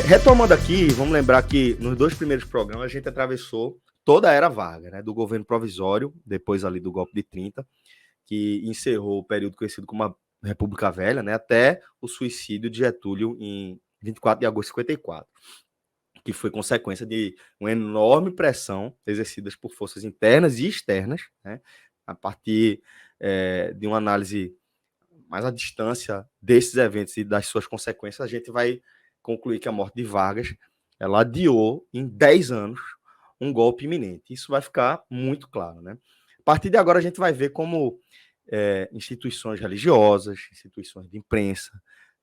Retomando aqui, vamos lembrar que nos 2 primeiros programas a gente atravessou toda a era Vargas, né, do governo provisório, depois ali do golpe de 30, que encerrou o período conhecido como a República Velha, né, até o suicídio de Getúlio em 24 de agosto de 54, que foi consequência de uma enorme pressão exercida por forças internas e externas, né, a partir de uma análise mais à distância desses eventos e das suas consequências, a gente vai concluir que a morte de Vargas ela adiou em 10 anos um golpe iminente. Isso vai ficar muito claro, né? A partir de agora, a gente vai ver como instituições religiosas, instituições de imprensa,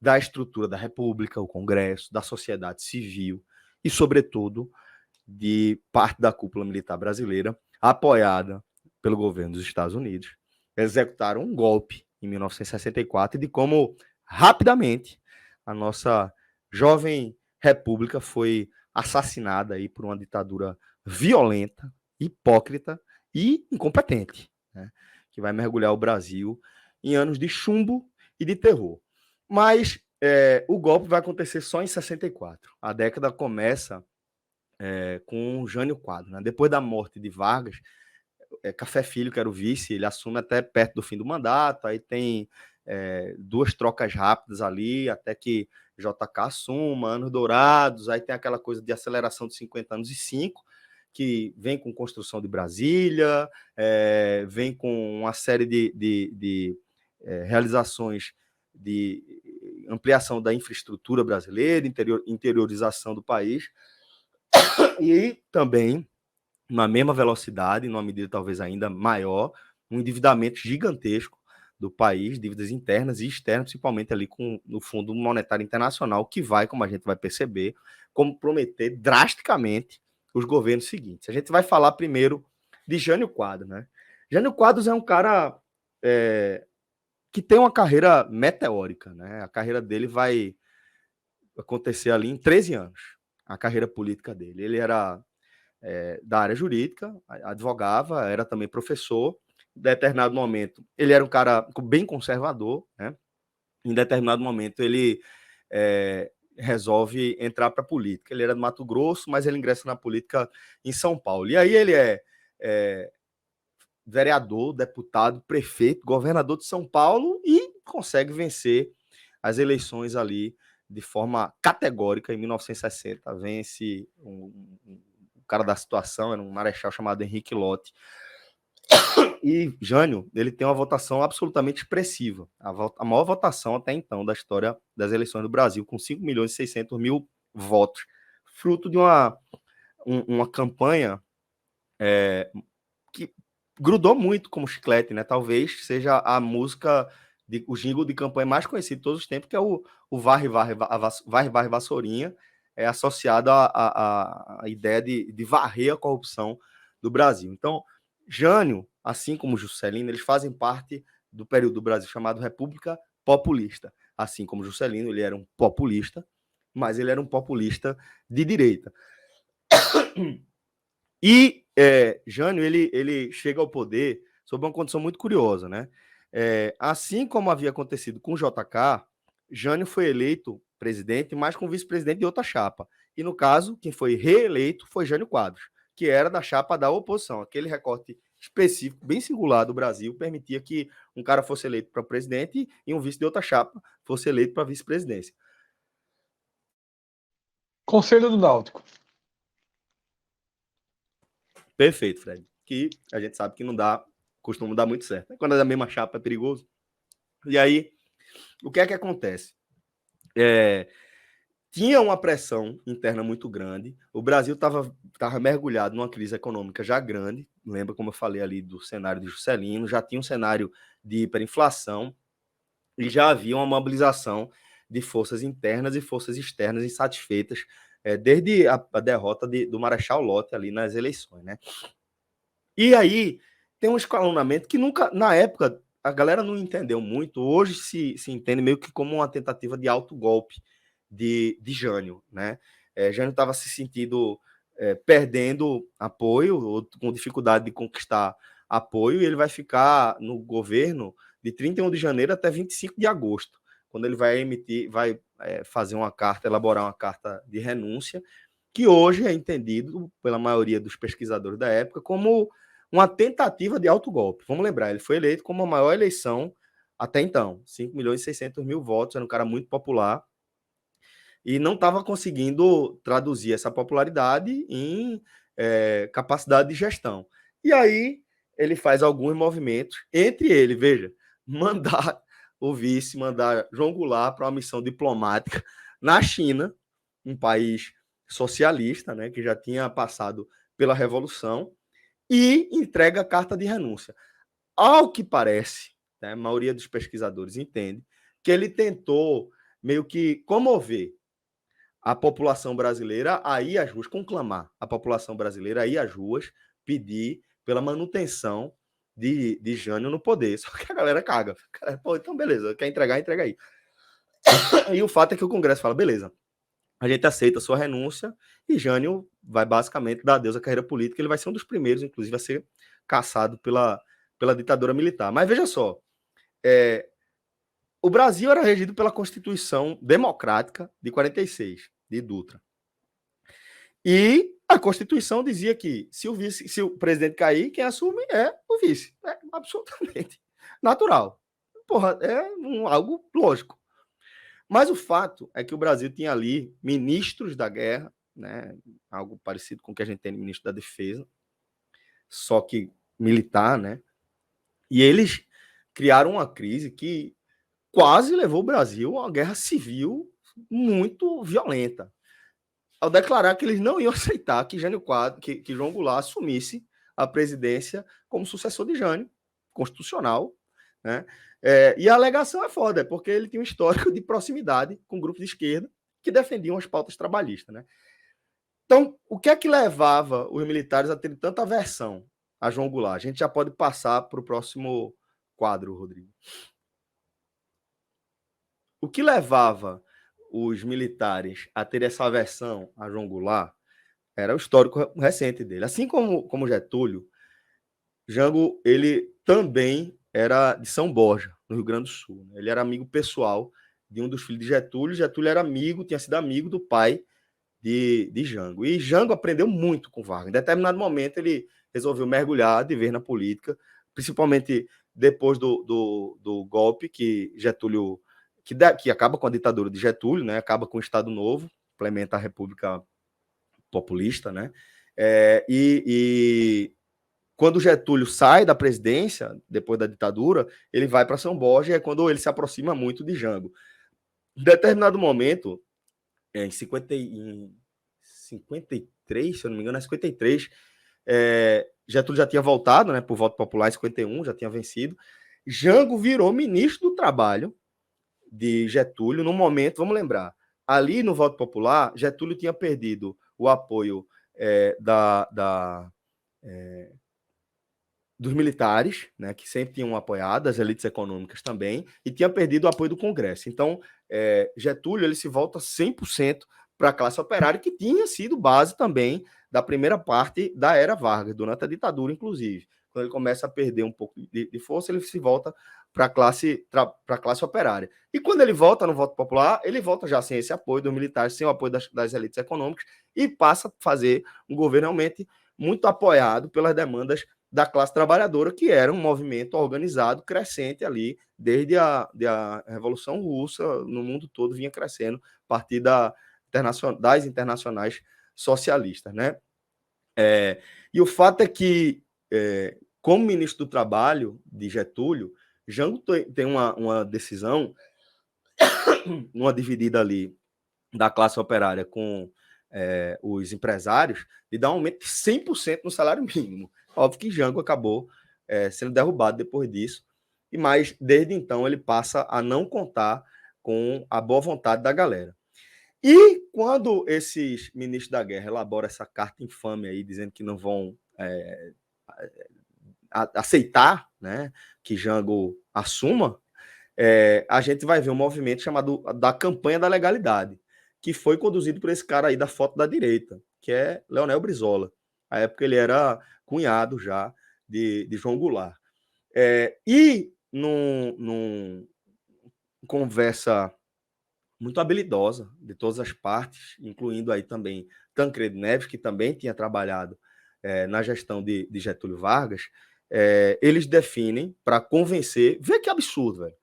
da estrutura da República, o Congresso, da sociedade civil e, sobretudo, de parte da cúpula militar brasileira, apoiada pelo governo dos Estados Unidos, executaram um golpe em 1964 e de como rapidamente a nossa jovem república foi assassinada aí por uma ditadura violenta, hipócrita e incompetente, né, que vai mergulhar o Brasil em anos de chumbo e de terror. Mas o golpe vai acontecer só em 64. A década começa com Jânio Quadros, né? Depois da morte de Vargas, Café Filho, que era o vice, ele assume até perto do fim do mandato, aí tem 2 trocas rápidas ali, até que JK assuma, Anos Dourados, aí tem aquela coisa de aceleração de 50 anos e 5, que vem com construção de Brasília, vem com uma série de realizações de ampliação da infraestrutura brasileira, interiorização do país, e também na mesma velocidade, numa medida talvez ainda maior, um endividamento gigantesco do país, dívidas internas e externas, principalmente ali com o Fundo Monetário Internacional, que vai, como a gente vai perceber, comprometer drasticamente os governos seguintes. A gente vai falar primeiro de Jânio Quadros, né? Jânio Quadros é um cara que tem uma carreira meteórica, né? A carreira dele vai acontecer ali em 13 anos, a carreira política dele. Ele era da área jurídica, advogava, era também professor. Em determinado momento, ele era um cara bem conservador, né? Em determinado momento, ele resolve entrar para a política. Ele era do Mato Grosso, mas ele ingressa na política em São Paulo. E aí ele é vereador, deputado, prefeito, governador de São Paulo e consegue vencer as eleições ali de forma categórica em 1960. Vence o cara da situação, era um marechal chamado Henrique Lott. E Jânio, ele tem uma votação absolutamente expressiva, a maior votação até então da história das eleições do Brasil, com 5.600.000 votos, fruto de uma campanha que grudou muito como chiclete, né? Talvez seja a música, o jingle de campanha mais conhecido de todos os tempos, que é o Varre, Varre, Varre, Varre, Vassourinha, associado à ideia de varrer a corrupção do Brasil. Então, Jânio, assim como Juscelino, eles fazem parte do período do Brasil chamado República Populista. Assim como Juscelino, ele era um populista, mas ele era um populista de direita. E Jânio, ele chega ao poder sob uma condição muito curiosa, né? Assim como havia acontecido com JK, Jânio foi eleito presidente, mas com vice-presidente de outra chapa. E, no caso, quem foi reeleito foi Jânio Quadros, que era da chapa da oposição. Aquele recorte específico, bem singular do Brasil, permitia que um cara fosse eleito para presidente e um vice de outra chapa fosse eleito para vice-presidência. Conselho do Náutico. Perfeito, Fred. Que a gente sabe que não dá, costuma dar muito certo. Quando é da mesma chapa é perigoso. E aí, o que é que acontece? Tinha uma pressão interna muito grande. O Brasil estava mergulhado numa crise econômica já grande. Lembra como eu falei ali do cenário de Juscelino? Já tinha um cenário de hiperinflação e já havia uma mobilização de forças internas e forças externas insatisfeitas desde a derrota do Marechal Lott ali nas eleições, né? E aí tem um escalonamento que nunca, na época, a galera não entendeu muito. Hoje se entende meio que como uma tentativa de autogolpe de Jânio, né? Jânio estava se sentindo perdendo apoio, ou com dificuldade de conquistar apoio, e ele vai ficar no governo de 31 de janeiro até 25 de agosto. quando ele vai emitir, vai fazer uma carta, elaborar uma carta de renúncia, que hoje é entendido pela maioria dos pesquisadores da época como uma tentativa de autogolpe. Vamos lembrar, ele foi eleito como a maior eleição até então, 5 milhões e 600 mil votos, era um cara muito popular, e não estava conseguindo traduzir essa popularidade em capacidade de gestão. E aí ele faz alguns movimentos, entre ele, veja, mandar o vice, mandar João Goulart para uma missão diplomática na China, um país socialista, né, que já tinha passado pela Revolução, e entrega a carta de renúncia. Ao que parece, né, a maioria dos pesquisadores entende que ele tentou meio que comover a população brasileira a ir às ruas, conclamar a população brasileira a ir às ruas, pedir pela manutenção de Jânio no poder. Só que a galera caga. Pô, então beleza, quer entregar, entrega aí. E o fato é que o Congresso fala, beleza, a gente aceita a sua renúncia e Jânio vai basicamente dar adeus à carreira política, ele vai ser um dos primeiros, inclusive, a ser caçado pela ditadura militar. Mas veja só, o Brasil era regido pela Constituição Democrática de 46, de Dutra. E a Constituição dizia que se o presidente cair, quem assume é o vice. É absolutamente natural. Porra, é algo lógico. Mas o fato é que o Brasil tinha ali ministros da guerra, né, algo parecido com o que a gente tem no ministro da Defesa, só que militar, né? E eles criaram uma crise que quase levou o Brasil a uma guerra civil muito violenta, ao declarar que eles não iam aceitar que João Goulart assumisse a presidência como sucessor de Jânio, constitucional, né? E a alegação é foda, porque ele tinha um histórico de proximidade com grupos de esquerda que defendiam as pautas trabalhistas, né? Então, o que é que levava os militares a ter tanta aversão a João Goulart? A gente já pode passar para o próximo quadro, Rodrigo. O que levava os militares a ter essa aversão a João Goulart era o histórico recente dele. Assim como Getúlio, Jango, ele também era de São Borja, no Rio Grande do Sul. Ele era amigo pessoal de um dos filhos de Getúlio. Getúlio era tinha sido amigo do pai de Jango. E Jango aprendeu muito com Vargas. Em determinado momento, ele resolveu mergulhar de vez na política, principalmente depois do golpe que Getúlio... Que acaba com a ditadura de Getúlio, né? Acaba com o Estado Novo, implementa a República Populista, né? Quando Getúlio sai da presidência, depois da ditadura, ele vai para São Borja, e é quando ele se aproxima muito de Jango. Em determinado momento, em 53, se eu não me engano, 53, Getúlio já tinha voltado, né, por voto popular, em 51, já tinha vencido. Jango virou ministro do Trabalho de Getúlio no momento, vamos lembrar, ali no voto popular, Getúlio tinha perdido o apoio dos militares, né, que sempre tinham apoiado, as elites econômicas também, e tinha perdido o apoio do Congresso. Então, Getúlio ele se volta 100% para a classe operária, que tinha sido base também da primeira parte da era Vargas, durante a ditadura, inclusive. Quando ele começa a perder um pouco de força, ele se volta para a classe operária. E quando ele volta no voto popular, ele volta já sem esse apoio dos militares, sem o apoio das elites econômicas, e passa a fazer um governo realmente muito apoiado pelas demandas da classe trabalhadora, que era um movimento organizado, crescente ali, desde a Revolução Russa, no mundo todo vinha crescendo, a partir das internacionais socialistas, né? E o fato é que, como ministro do Trabalho de Getúlio, Jango tem uma decisão, uma dividida ali da classe operária com os empresários, de dar um aumento de 100% no salário mínimo. Óbvio que Jango acabou sendo derrubado depois disso, mas desde então ele passa a não contar com a boa vontade da galera. E quando esses ministros da guerra elaboram essa carta infame aí, dizendo que não vão aceitar, né, que Jango assuma, a gente vai ver um movimento chamado da Campanha da Legalidade, que foi conduzido por esse cara aí da foto da direita, que é Leonel Brizola. Na época ele era cunhado já de João Goulart. E conversa muito habilidosa de todas as partes, incluindo aí também Tancredo Neves, que também tinha trabalhado na gestão de Getúlio Vargas. Eles definem para convencer. Vê que absurdo, velho.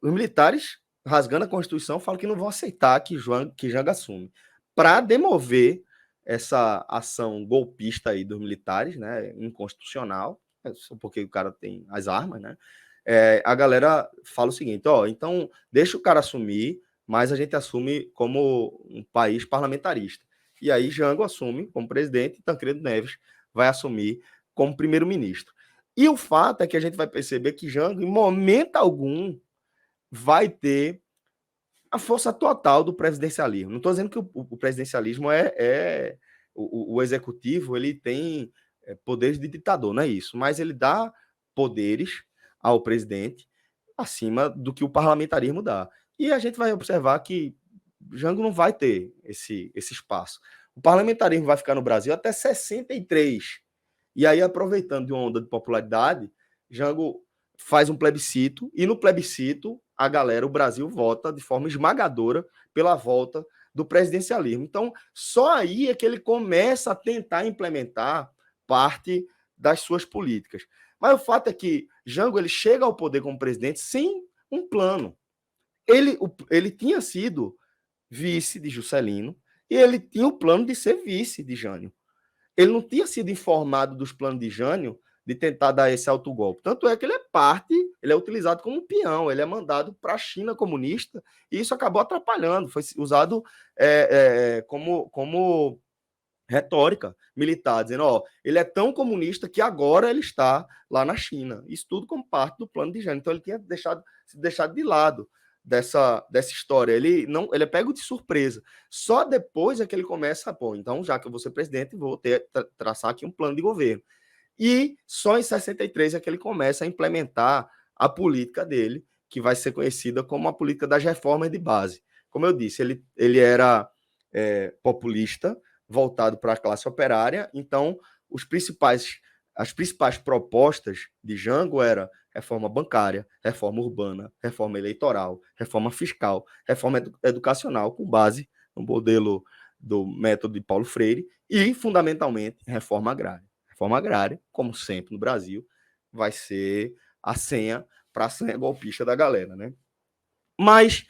Os militares, rasgando a Constituição, falam que não vão aceitar que Jango assume. Para demover essa ação golpista aí dos militares, né, inconstitucional, só porque o cara tem as armas, né? A galera fala o seguinte: ó, então deixa o cara assumir, mas a gente assume como um país parlamentarista. E aí Jango assume como presidente e Tancredo Neves vai assumir como primeiro-ministro. E o fato é que a gente vai perceber que Jango, em momento algum, vai ter a força total do presidencialismo. Não estou dizendo que o presidencialismo o executivo, ele tem poderes de ditador, não é isso, mas ele dá poderes ao presidente acima do que o parlamentarismo dá. E a gente vai observar que Jango não vai ter esse espaço. O parlamentarismo vai ficar no Brasil até 63. E aí, aproveitando de uma onda de popularidade, Jango faz um plebiscito, e no plebiscito, a galera, o Brasil, vota de forma esmagadora pela volta do presidencialismo. Então, só aí é que ele começa a tentar implementar parte das suas políticas. Mas o fato é que Jango ele chega ao poder como presidente sem um plano. Ele tinha sido vice de Juscelino e ele tinha o plano de ser vice de Jânio. Ele não tinha sido informado dos planos de Jânio de tentar dar esse autogolpe. Tanto é que ele é parte, ele é utilizado como peão, ele é mandado para a China comunista, e isso acabou atrapalhando, foi usado como retórica militar, dizendo, ó, ele é tão comunista que agora ele está lá na China. Isso tudo como parte do plano de Jânio. Então ele tinha se deixado de lado dessa história. Ele é pego de surpresa. Só depois é que ele começa, pô, então já que eu vou ser presidente, vou traçar aqui um plano de governo. E só em 63 é que ele começa a implementar a política dele, que vai ser conhecida como a política das reformas de base. Como eu disse, ele era populista, voltado para a classe operária, então as principais propostas de Jango eram reforma bancária, reforma urbana, reforma eleitoral, reforma fiscal, reforma educacional, com base no modelo do método de Paulo Freire e, fundamentalmente, reforma agrária. Reforma agrária, como sempre no Brasil, vai ser a senha para a senha golpista da galera, né? Mas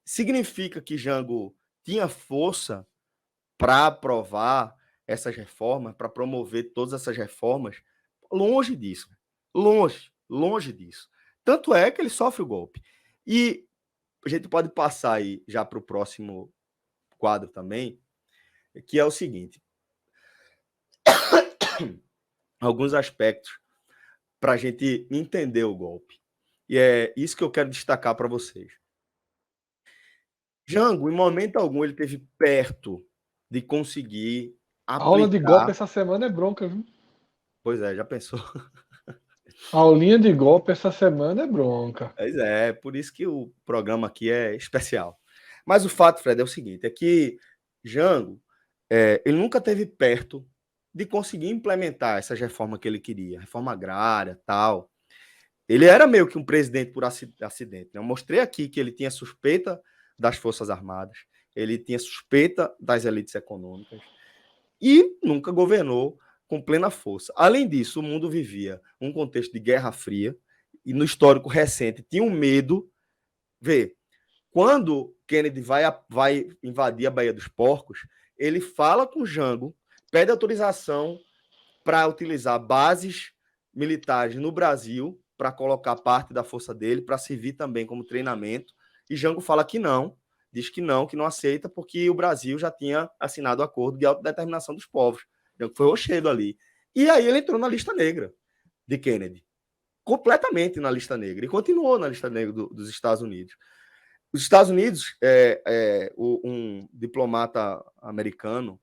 significa que Jango tinha força para aprovar essas reformas, para promover todas essas reformas? Longe disso. Longe disso. Tanto é que ele sofre o golpe. E a gente pode passar aí já para o próximo quadro também, que é o seguinte: alguns aspectos para a gente entender o golpe. E é isso que eu quero destacar para vocês. Jango, em momento algum, ele esteve perto de conseguir A aula de golpe aplicar. essa semana é bronca, viu? Pois é, já pensou? A aulinha de golpe essa semana é bronca. Pois é, por isso que o programa aqui é especial. Mas o fato, Fred, é o seguinte: é que Jango, ele nunca esteve perto de conseguir implementar essas reformas que ele queria, reforma agrária, tal. Ele era meio que um presidente por acidente. Né? Eu mostrei aqui que ele tinha suspeita das Forças Armadas, ele tinha suspeita das elites econômicas e nunca governou com plena força. Além disso, o mundo vivia um contexto de Guerra Fria e no histórico recente tinha um medo. Vê, quando Kennedy vai invadir a Baía dos Porcos, ele fala com Jango, pede autorização para utilizar bases militares no Brasil, para colocar parte da força dele, para servir também como treinamento. E Jango fala que não, diz que não aceita, porque o Brasil já tinha assinado o acordo de autodeterminação dos povos. Jango foi rochedo ali. E aí ele entrou na lista negra de Kennedy, completamente na lista negra, e continuou na lista negra dos Estados Unidos. Os Estados Unidos, um diplomata americano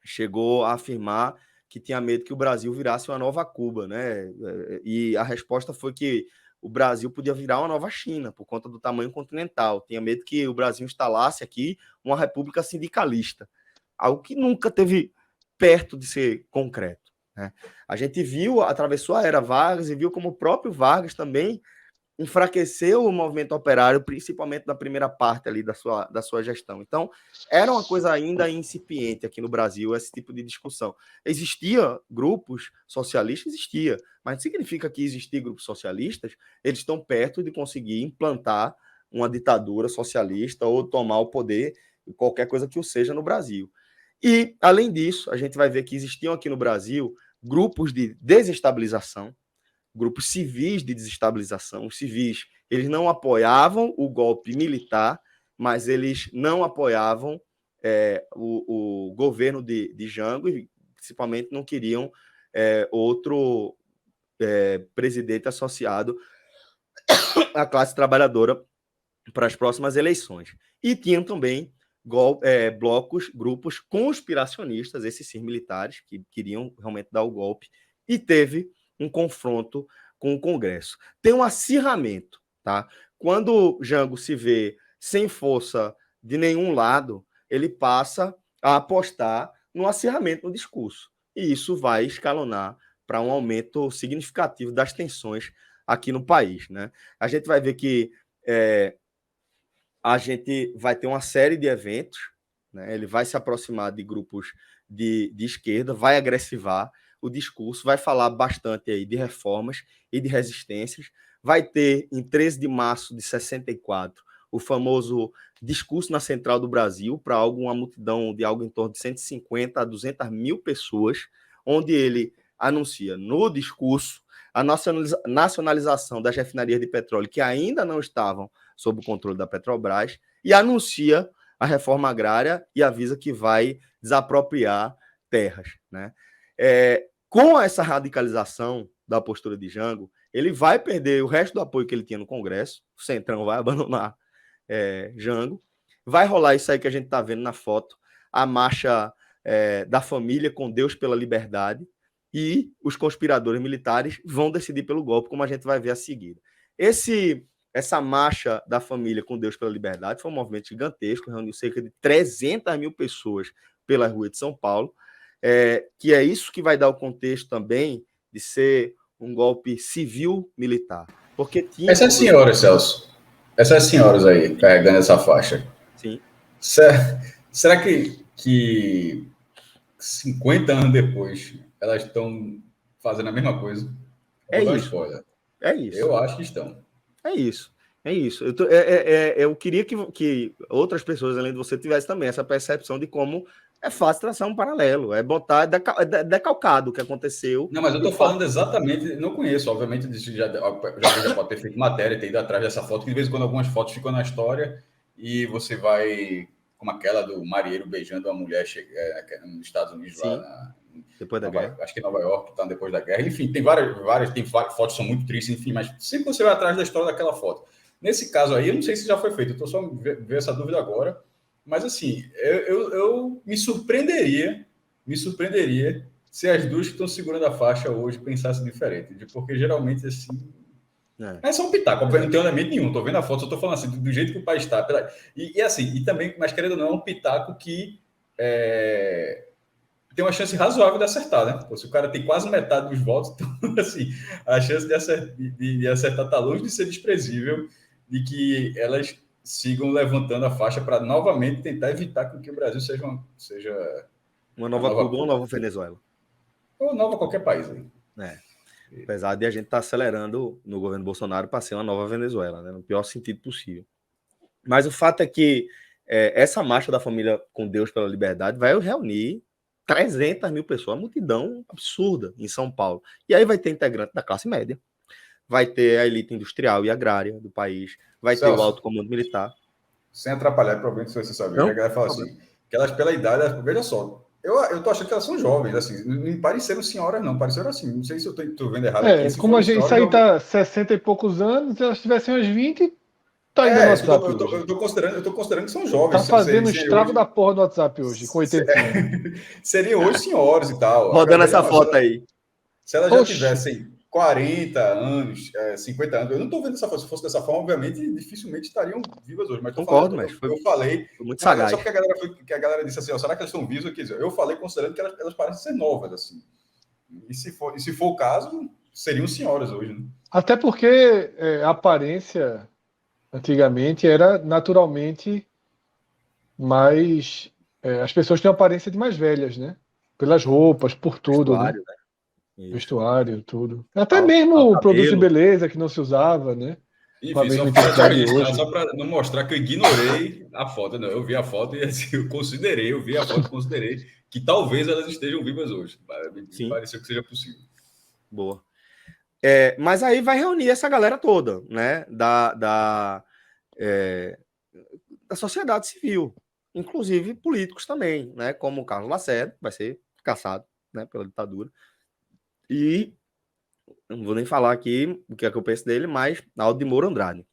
chegou a afirmar que tinha medo que o Brasil virasse uma nova Cuba, né? E a resposta foi que o Brasil podia virar uma nova China, por conta do tamanho continental. Tinha medo que o Brasil instalasse aqui uma república sindicalista, algo que nunca teve perto de ser concreto. Né? A gente viu, atravessou a era Vargas e viu como o próprio Vargas também enfraqueceu o movimento operário, principalmente na primeira parte ali da sua gestão. Então, era uma coisa ainda incipiente aqui no Brasil, esse tipo de discussão. Existia grupos socialistas? Existia, mas não significa que existir grupos socialistas, eles estão perto de conseguir implantar uma ditadura socialista ou tomar o poder, qualquer coisa que o seja no Brasil. E, além disso, a gente vai ver que existiam aqui no Brasil grupos de desestabilização, grupos civis de desestabilização. Os civis, eles não apoiavam o golpe militar, mas eles não apoiavam o governo de Jango e, principalmente, não queriam outro presidente associado à classe trabalhadora para as próximas eleições. E tinham também blocos, grupos conspiracionistas, esses sim militares, que queriam realmente dar o golpe, e teve um confronto com o Congresso. Tem um acirramento, tá? Quando Jango se vê sem força de nenhum lado, ele passa a apostar no acirramento no discurso. E isso vai escalonar para um aumento significativo das tensões aqui no país, né? A gente vai ver que a gente vai ter uma série de eventos, né? Ele vai se aproximar de grupos de esquerda, vai agressivar o discurso, vai falar bastante aí de reformas e de resistências. Vai ter, em 13 de março de 64, o famoso discurso na Central do Brasil, para uma multidão de algo em torno de 150 a 200 mil pessoas, onde ele anuncia no discurso a nacionalização das refinarias de petróleo que ainda não estavam sob o controle da Petrobras, e anuncia a reforma agrária e avisa que vai desapropriar terras, né? Com essa radicalização da postura de Jango, ele vai perder o resto do apoio que ele tinha no Congresso, o Centrão vai abandonar Jango, vai rolar isso aí que a gente está vendo na foto, a marcha da família com Deus pela liberdade, e os conspiradores militares vão decidir pelo golpe, como a gente vai ver a seguir. Essa marcha da família com Deus pela liberdade foi um movimento gigantesco, reuniu cerca de 300 mil pessoas pela rua de São Paulo, que é isso que vai dar o contexto também de ser um golpe civil-militar. Porque tinha... Essas senhoras, Celso, essas senhoras aí, carregando essa faixa. Sim. Será que 50 anos depois elas estão fazendo a mesma coisa? É isso. Eu acho que estão. É isso. Eu queria que outras pessoas, além de você, tivessem também essa percepção de como é fácil traçar um paralelo, é botar decalcado o que aconteceu. Não, mas eu estou falando exatamente, não conheço, obviamente, já pode ter feito matéria, ter ido atrás dessa foto, que de vez em quando algumas fotos ficam na história e você vai, como aquela do marinheiro beijando uma mulher nos Estados Unidos, sim, lá depois da guerra. Acho que em Nova York, está depois da guerra. Enfim, tem várias fotos são muito tristes, enfim, mas sempre você vai atrás da história daquela foto. Nesse caso aí, eu não sei se já foi feito, eu estou só vendo essa dúvida agora, mas assim, eu me surpreenderia se as duas que estão segurando a faixa hoje pensassem diferente, porque geralmente assim... É só um pitaco, não tem elemento nenhum, estou vendo a foto, só estou falando assim, do jeito que o país está. E também, mas querendo ou não, é um pitaco que tem uma chance razoável de acertar, né? Pô, se o cara tem quase metade dos votos, então, assim, a chance de acertar está longe de ser desprezível, de que elas sigam levantando a faixa para novamente tentar evitar que o Brasil seja uma nova Cuba ou uma nova Venezuela. Ou nova qualquer país aí. Apesar de a gente estar acelerando no governo Bolsonaro para ser uma nova Venezuela, né? No pior sentido possível. Mas o fato é que essa marcha da família com Deus pela liberdade vai reunir 300 mil pessoas, uma multidão absurda em São Paulo. E aí vai ter integrante da classe média, vai ter a elite industrial e agrária do país, vai ter o alto comando militar. Sem atrapalhar, provavelmente se você sabe. A galera fala assim, que elas pela idade, veja só, eu tô achando que elas são jovens, assim, não pareceram senhoras não, pareceram assim, não sei se eu tô vendo errado aqui. Como isso aí tá 60 e poucos anos, se elas tivessem uns 20, tá indo no WhatsApp eu tô considerando que são jovens. Tá fazendo o estrago hoje da porra do WhatsApp hoje, com 80 anos. Seriam hoje senhoras e tal. Rodando essa foto aí. Se elas já tivessem 40 anos, 50 anos, eu não tô vendo essa foto. Se fosse dessa forma, obviamente, dificilmente estariam vivas hoje. Mas concordo, eu falei muito sagaz. Só porque a galera disse assim, será que elas estão vivas? Eu falei considerando que elas parecem ser novas, assim. E se for o caso, seriam senhoras hoje, né? Até porque a aparência antigamente era naturalmente mais. As pessoas têm aparência de mais velhas, né? Pelas roupas, por tudo, né? Vestuário, né? Isso. Vestuário, tudo. Até Ao mesmo produtos de cabelo. beleza que não se usava, né? Com a Enfim, mesma só intensidade de isso, tá? hoje. Só para não mostrar que eu ignorei a foto. Não, eu vi a foto e assim, eu vi a foto e considerei que talvez elas estejam vivas hoje. Me Sim, pareceu que seja possível. boa. Mas aí vai reunir essa galera toda, né? Da sociedade civil, inclusive políticos também, né? Como o Carlos Lacerda, vai ser caçado, né, pela ditadura. E não vou nem falar aqui o que é que eu penso dele, mas Aldo de Moura Andrade.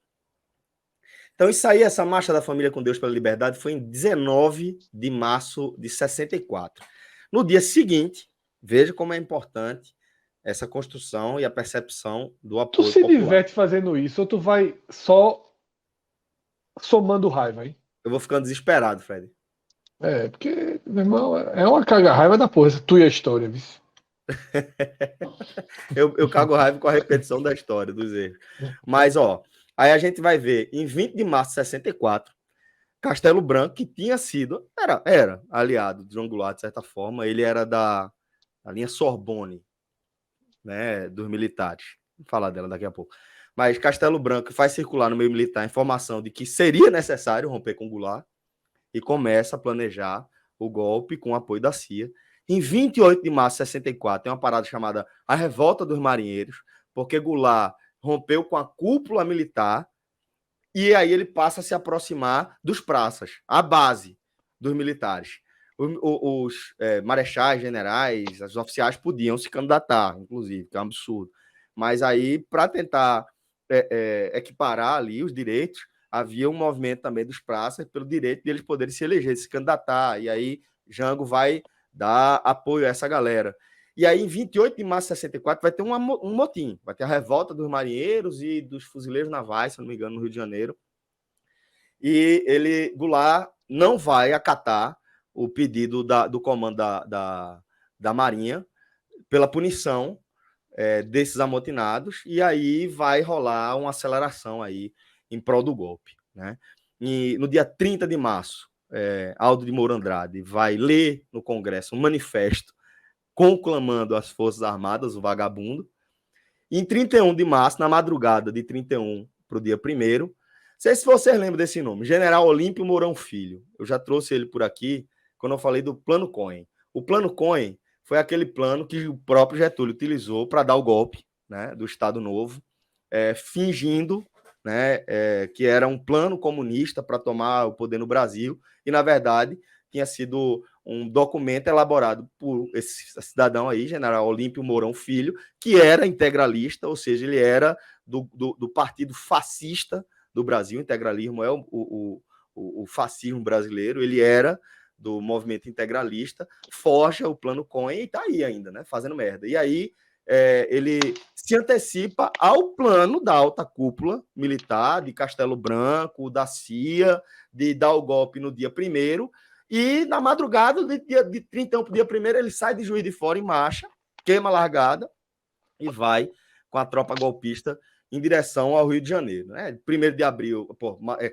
Então, isso aí, essa marcha da família com Deus pela liberdade, foi em 19 de março de 64. No dia seguinte, veja como é importante essa construção e a percepção do Tu apoio se popular. diverte fazendo isso ou tu vai só somando raiva, hein? Eu vou ficando desesperado, Fred. Porque, meu irmão, é uma caga-raiva da porra, essa tua história, viu? Eu cago raiva com a repetição da história, dos erros. Mas, ó, aí a gente vai ver, em 20 de março de 64, Castelo Branco, que tinha sido, era aliado de João Goulart, de certa forma, ele era da linha Sorbonne, né, dos militares. Vou falar dela daqui a pouco. Mas Castelo Branco faz circular no meio militar a informação de que seria necessário romper com Goulart e começa a planejar o golpe com o apoio da CIA. Em 28 de março de 64, tem uma parada chamada a Revolta dos Marinheiros, porque Goulart rompeu com a cúpula militar e aí ele passa a se aproximar dos praças, a base dos militares. Os marechais, generais, os oficiais podiam se candidatar, inclusive, que é um absurdo. Mas aí, para tentar equiparar ali os direitos, havia um movimento também dos praças pelo direito de eles poderem se eleger, se candidatar. E aí, Jango vai dar apoio a essa galera. E aí, em 28 de março de 64, vai ter um motim. Vai ter a revolta dos marinheiros e dos fuzileiros navais, se não me engano, no Rio de Janeiro. E Goulart não vai acatar o pedido do comando da Marinha pela punição desses amotinados, e aí vai rolar uma aceleração aí em prol do golpe, né? E no dia 30 de março, Aldo de Moura Andrade vai ler no Congresso um manifesto conclamando as Forças Armadas, o vagabundo. E em 31 de março, na madrugada de 31 para o dia 1º, não sei se vocês lembram desse nome, General Olímpio Mourão Filho. Eu já trouxe ele por aqui quando eu falei do Plano Cohen. O Plano Cohen foi aquele plano que o próprio Getúlio utilizou para dar o golpe, né, do Estado Novo, fingindo, né, que era um plano comunista para tomar o poder no Brasil, e, na verdade, tinha sido um documento elaborado por esse cidadão aí, General Olímpio Mourão Filho, que era integralista, ou seja, ele era do partido fascista do Brasil. O integralismo é o fascismo brasileiro, ele era do movimento integralista, forja o Plano Cohen e está aí ainda, né, fazendo merda. E aí ele se antecipa ao plano da alta cúpula militar, de Castelo Branco, da CIA, de dar o golpe no dia 1º, e na madrugada de 31 para o dia 1º, ele sai de Juiz de Fora em marcha, queima a largada e vai com a tropa golpista em direção ao Rio de Janeiro. Né? 1º de abril,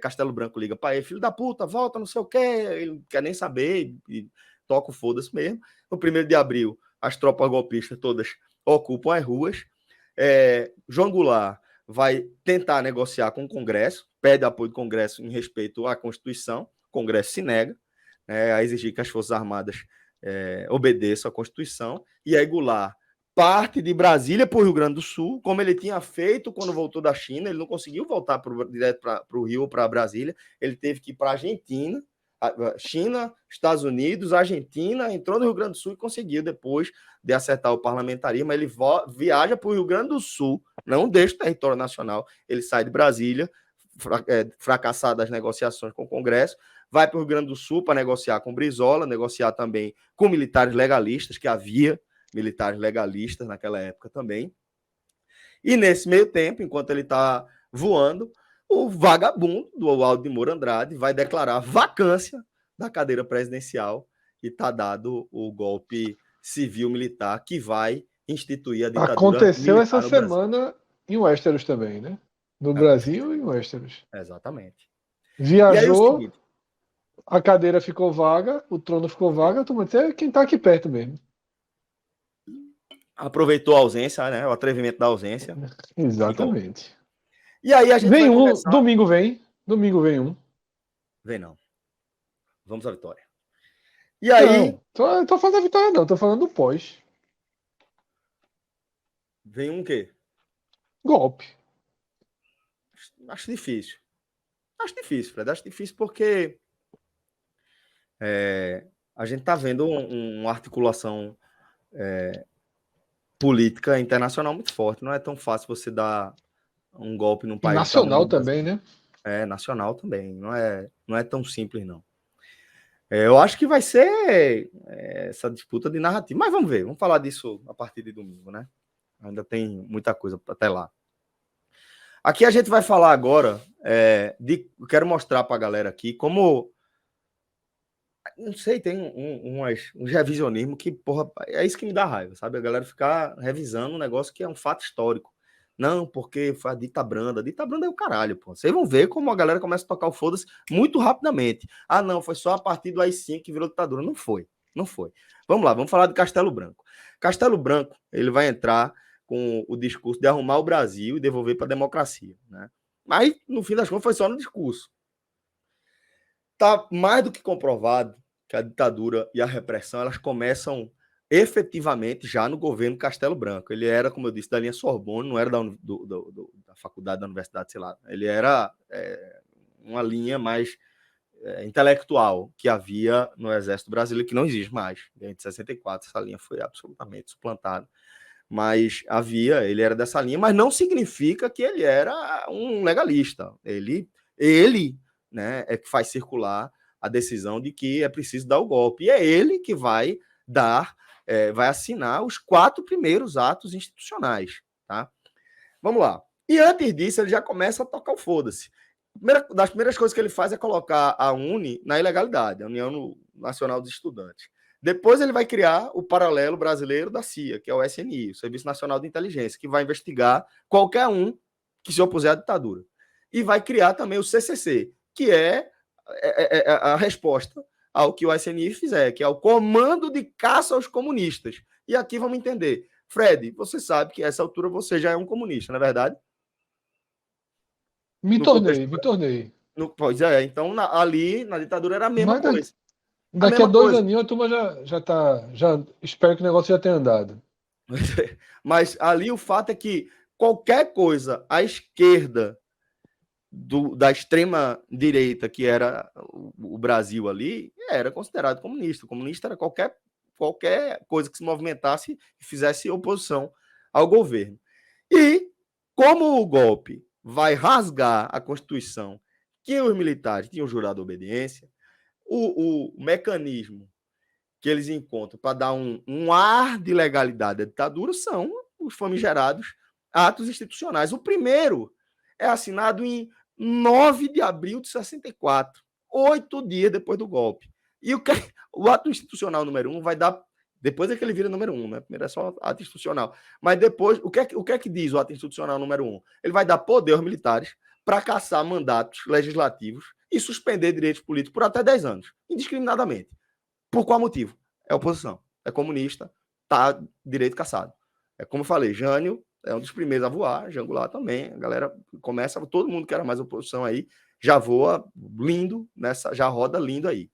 Castelo Branco liga para ele, filho da puta, volta, não sei o quê, ele não quer nem saber, e toca o foda-se mesmo. No 1º de abril, as tropas golpistas todas ocupam as ruas. João Goulart vai tentar negociar com o Congresso, pede apoio do Congresso em respeito à Constituição, o Congresso se nega a exigir que as Forças Armadas obedeçam à Constituição, e aí Goulart parte de Brasília para o Rio Grande do Sul, como ele tinha feito quando voltou da China. Ele não conseguiu voltar direto para o Rio ou para Brasília, ele teve que ir para a Argentina, China, Estados Unidos, Argentina, entrou no Rio Grande do Sul e conseguiu, depois de acertar o parlamentarismo, ele viaja para o Rio Grande do Sul, não deixa o território nacional, ele sai de Brasília, fracassado as negociações com o Congresso, vai para o Rio Grande do Sul para negociar com Brizola, negociar também com militares legalistas, que havia militares legalistas naquela época também. E nesse meio tempo, enquanto ele está voando, o vagabundo do Aldo de Moura Andrade vai declarar vacância da cadeira presidencial e está dado o golpe civil-militar que vai instituir a ditadura Aconteceu militar essa no Brasil. semana em Westeros também, né? No Brasil e em Westeros. Exatamente. E aí o Viajou, seguinte, a cadeira ficou vaga, o trono ficou vaga, tu vai dizer quem tá aqui perto mesmo. aproveitou a ausência, né? O atrevimento da ausência. Exatamente. E aí a gente Vem vai um, começar. domingo vem um. Vem não. Vamos à vitória. E aí Não, tô falando da vitória não, tô falando do pós. vem um quê? Golpe. Acho difícil. Acho difícil, Fred. Acho difícil porque a gente está vendo uma articulação política internacional muito forte. Não é tão fácil você dar um golpe num E país do tamanho nacional do Brasil. também, né? Nacional também. Não é tão simples, não. Eu acho que vai ser essa disputa de narrativa. Mas vamos ver. Vamos falar disso a partir de domingo, né? Ainda tem muita coisa até lá. Aqui a gente vai falar agora eu quero mostrar para a galera aqui como não sei, tem uns revisionismo que, porra, é isso que me dá raiva, sabe? A galera ficar revisando um negócio que é um fato histórico. Não, porque foi a dita branda. A dita branda é o caralho, pô. Vocês vão ver como a galera começa a tocar o foda-se muito rapidamente. Ah, não, foi só a partir do AI-5 que virou ditadura. Não foi, não foi. Vamos lá, vamos falar de Castelo Branco. Castelo Branco, ele vai entrar com o discurso de arrumar o Brasil e devolver para a democracia, né? Mas, no fim das contas, foi só no discurso. Está mais do que comprovado que a ditadura e a repressão elas começam efetivamente já no governo Castelo Branco. Ele era, como eu disse, da linha Sorbonne, não era da faculdade da universidade, sei lá. Ele era uma linha mais intelectual que havia no Exército Brasileiro, que não existe mais. Desde 64, essa linha foi absolutamente suplantada. Mas ele era dessa linha, mas não significa que ele era um legalista. Ele né, é que faz circular a decisão de que é preciso dar o golpe. E é ele que vai vai assinar os 4 primeiros atos institucionais. Tá? Vamos lá. E antes disso, ele já começa a tocar o foda-se. Das primeiras coisas que ele faz é colocar a UNE na ilegalidade, a União Nacional dos Estudantes. Depois ele vai criar o paralelo brasileiro da CIA, que é o SNI, o Serviço Nacional de Inteligência, que vai investigar qualquer um que se opuser à ditadura. E vai criar também o CCC, que é a resposta ao que o SNI fizer, que é o Comando de Caça aos Comunistas. E aqui vamos entender. Fred, você sabe que a essa altura você já é um comunista, não é verdade? Me tornei. Pois é, então ali na ditadura era a mesma Mas coisa. daqui a 2 aninhos a turma já espero que o negócio já tenha andado. Mas ali o fato é que qualquer coisa à esquerda da extrema direita, que era o Brasil ali, era considerado comunista. O comunista era qualquer coisa que se movimentasse e fizesse oposição ao governo. E como o golpe vai rasgar a Constituição que os militares tinham jurado obediência, o mecanismo que eles encontram para dar um ar de legalidade à ditadura são os famigerados atos institucionais. O primeiro é assinado em 9 de abril de 64, 8 dias depois do golpe. E o ato institucional número 1 vai dar... Depois é que ele vira número 1, né? Primeiro é só ato institucional. Mas depois, o que é que diz o ato institucional número 1? Ele vai dar poder aos militares para caçar mandatos legislativos e suspender direitos políticos por até 10 anos, indiscriminadamente. Por qual motivo? É oposição. É comunista, tá direito caçado. É como eu falei, Jânio é um dos primeiros a voar, Jango lá também. A galera começa, todo mundo que era mais oposição aí, já voa lindo, já roda lindo aí.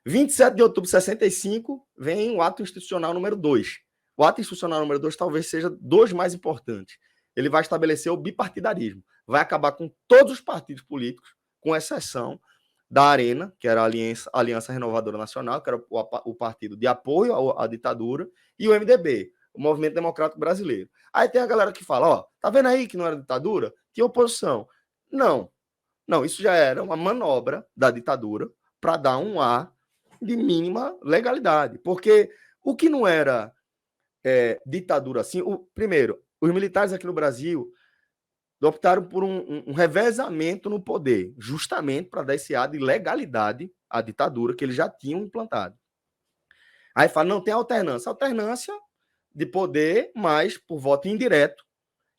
27 de outubro de 65, vem o ato institucional número 2. O ato institucional número 2 talvez seja dos mais importantes. Ele vai estabelecer o bipartidarismo. Vai acabar com todos os partidos políticos, com exceção da Arena, que era a Aliança Renovadora Nacional, que era o partido de apoio à ditadura, e o MDB, o Movimento Democrático Brasileiro. Aí tem a galera que fala, ó, tá vendo aí que não era ditadura? Tinha oposição. Não, isso já era uma manobra da ditadura para dar um ar de mínima legalidade. Porque o que não era ditadura assim... Primeiro, os militares aqui no Brasil optaram por um revezamento no poder, justamente para dar esse ar de legalidade à ditadura que eles já tinham implantado. Aí fala, não, tem alternância. Alternância de poder, mas por voto indireto,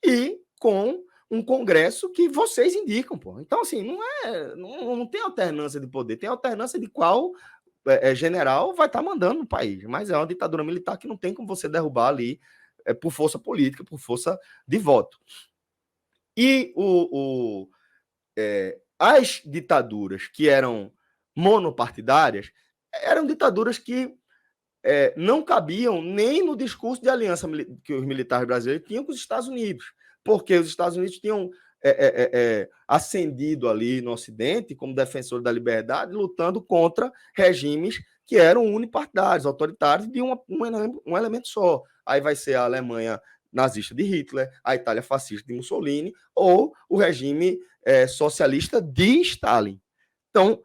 e com um Congresso que vocês indicam, pô. Então, assim, não tem alternância de poder, tem alternância de qual general vai estar mandando no país. Mas é uma ditadura militar que não tem como você derrubar ali por força política, por força de voto. E as ditaduras que eram monopartidárias eram ditaduras que não cabiam nem no discurso de aliança que os militares brasileiros tinham com os Estados Unidos, porque os Estados Unidos tinham ascendido ali no Ocidente como defensores da liberdade, lutando contra regimes que eram unipartidários, autoritários, de um elemento só. Aí vai ser a Alemanha nazista de Hitler, a Itália fascista de Mussolini, ou o regime socialista de Stalin. Então,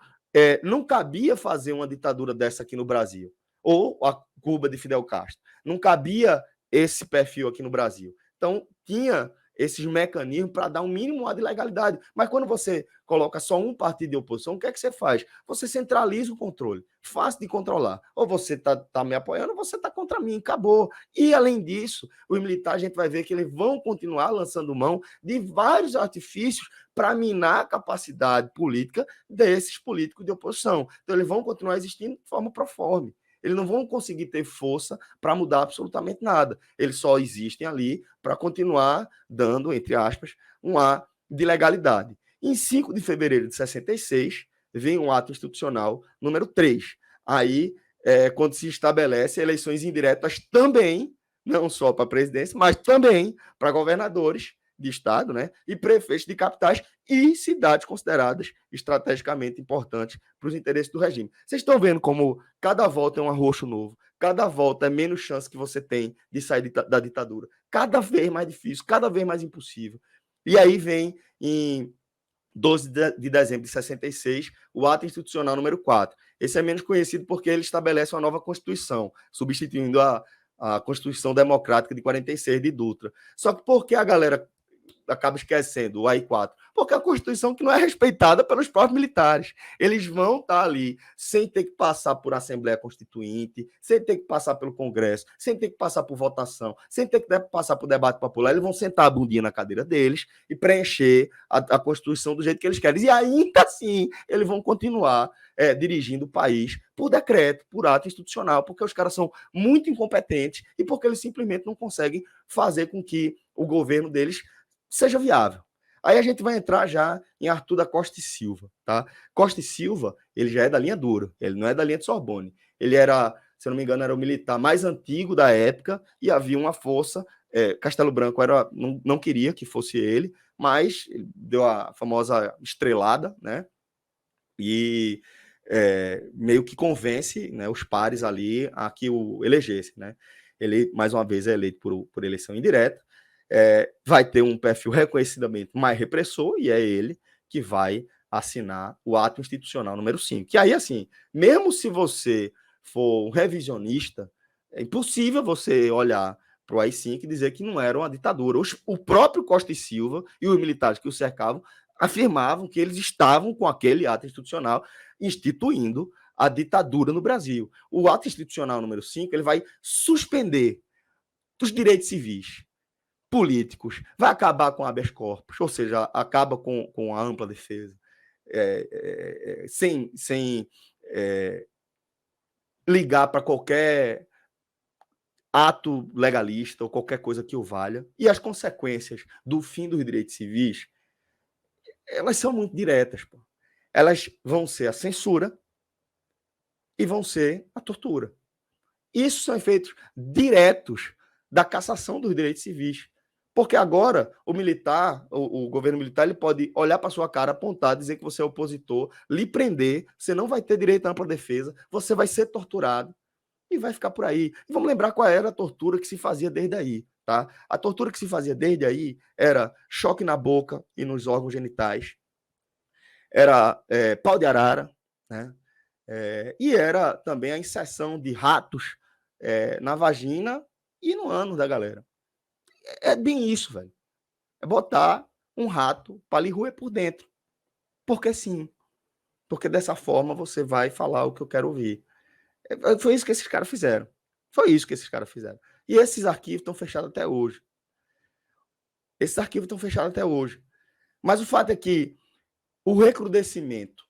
não cabia fazer uma ditadura dessa aqui no Brasil, ou a Cuba de Fidel Castro. Não cabia esse perfil aqui no Brasil. Então, tinha esses mecanismos para dar um mínimo de legalidade. Mas quando você coloca só um partido de oposição, o que é que você faz? Você centraliza o controle. Fácil de controlar. Ou você está me apoiando, ou você está contra mim. Acabou. E, além disso, os militares, a gente vai ver que eles vão continuar lançando mão de vários artifícios para minar a capacidade política desses políticos de oposição. Então, eles vão continuar existindo de forma proforme. Eles não vão conseguir ter força para mudar absolutamente nada. Eles só existem ali para continuar dando, entre aspas, um ar de legalidade. Em 5 de fevereiro de 66, vem um ato institucional número 3. Aí, quando se estabelece eleições indiretas também, não só para a presidência, mas também para governadores de estado, né, e prefeitos de capitais e cidades consideradas estrategicamente importantes para os interesses do regime. Vocês estão vendo como cada volta é um arroxo novo, cada volta é menos chance que você tem de sair da ditadura, cada vez mais difícil, cada vez mais impossível. E aí vem, em 12 de dezembro de 66, o ato institucional número 4. Esse é menos conhecido porque ele estabelece uma nova Constituição, substituindo a Constituição Democrática de 46 de Dutra. Só que por que a galera acaba esquecendo o AI-4? Porque a Constituição que não é respeitada pelos próprios militares. Eles vão estar ali sem ter que passar por Assembleia Constituinte, sem ter que passar pelo Congresso, sem ter que passar por votação, sem ter que passar por debate popular. Eles vão sentar a bundinha na cadeira deles e preencher a Constituição do jeito que eles querem. E ainda assim, eles vão continuar dirigindo o país por decreto, por ato institucional, porque os caras são muito incompetentes e porque eles simplesmente não conseguem fazer com que o governo deles seja viável. Aí a gente vai entrar já em Arthur da Costa e Silva, tá? Costa e Silva, ele já é da linha dura, ele não é da linha de Sorbonne. Ele era, se eu não me engano, era o militar mais antigo da época e havia uma força. Castelo Branco não queria que fosse ele, mas ele deu a famosa estrelada, né? E meio que convence, né, os pares ali a que o elegesse, né? Ele, mais uma vez, é eleito por eleição indireta. Vai ter um perfil reconhecidamente mais repressor, e é ele que vai assinar o ato institucional número 5. Que aí, assim, mesmo se você for um revisionista, é impossível você olhar para o AI-5 e dizer que não era uma ditadura. O próprio Costa e Silva e os militares que o cercavam afirmavam que eles estavam com aquele ato institucional instituindo a ditadura no Brasil. O ato institucional número 5, ele vai suspender os direitos civis, políticos, vai acabar com o habeas corpus, ou seja, acaba com a ampla defesa, sem ligar para qualquer ato legalista ou qualquer coisa que o valha. E as consequências do fim dos direitos civis, elas são muito diretas. Pô. Elas vão ser a censura e vão ser a tortura. Isso são efeitos diretos da cassação dos direitos civis. Porque agora o militar, o governo militar, ele pode olhar para sua cara, apontar, dizer que você é opositor, lhe prender, você não vai ter direito à ampla defesa, você vai ser torturado e vai ficar por aí. E vamos lembrar qual era a tortura que se fazia desde aí, tá? A tortura que se fazia desde aí era choque na boca e nos órgãos genitais, era pau de arara, né? E era também a inserção de ratos na vagina e no ânus da galera. É bem isso, velho. É botar um rato para lhe roer por dentro. Porque sim. Porque dessa forma você vai falar o que eu quero ouvir. Foi isso que esses caras fizeram. Foi isso que esses caras fizeram. E esses arquivos estão fechados até hoje. Esses arquivos estão fechados até hoje. Mas o fato é que o recrudescimento,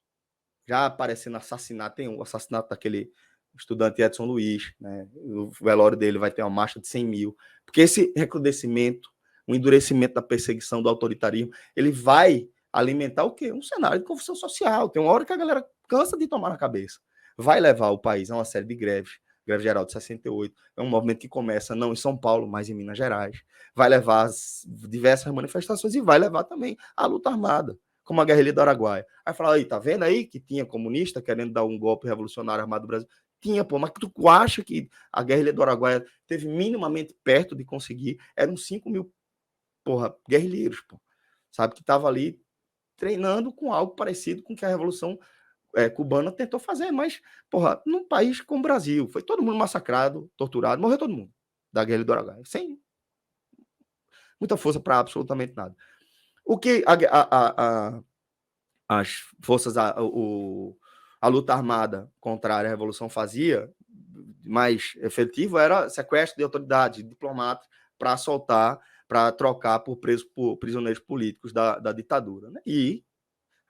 já aparecendo assassinato, tem o assassinato daquele estudante Edson Luiz, né? O velório dele vai ter uma marcha de 100 mil, porque esse recrudescimento, o endurecimento da perseguição, do autoritarismo, ele vai alimentar o quê? Um cenário de confusão social. Tem uma hora que a galera cansa de tomar na cabeça. Vai levar o país a uma série de greves. Greve Geral de 68, é um movimento que começa não em São Paulo, mas em Minas Gerais. Vai levar diversas manifestações e vai levar também a luta armada, como a guerrilha do Araguaia. Aí fala, aí, tá vendo aí que tinha comunista querendo dar um golpe revolucionário armado no Brasil? Tinha, pô, mas tu acha que a guerrilha do Araguaia teve minimamente perto de conseguir? Eram 5 mil, porra, guerrilheiros, pô, sabe, que tava ali treinando com algo parecido com que a Revolução cubana tentou fazer, mas, porra, num país como o Brasil, foi todo mundo massacrado, torturado, morreu todo mundo da guerrilha do Araguaia, sem muita força para absolutamente nada. O que as forças, a luta armada contrária à Revolução fazia, mais efetivo, era sequestro de autoridades, de diplomatas, para soltar, para trocar por prisioneiros políticos da ditadura. Né? E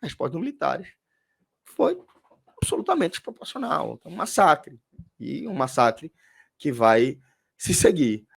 a resposta dos militares foi absolutamente desproporcional. Um massacre. E um massacre que vai se seguir.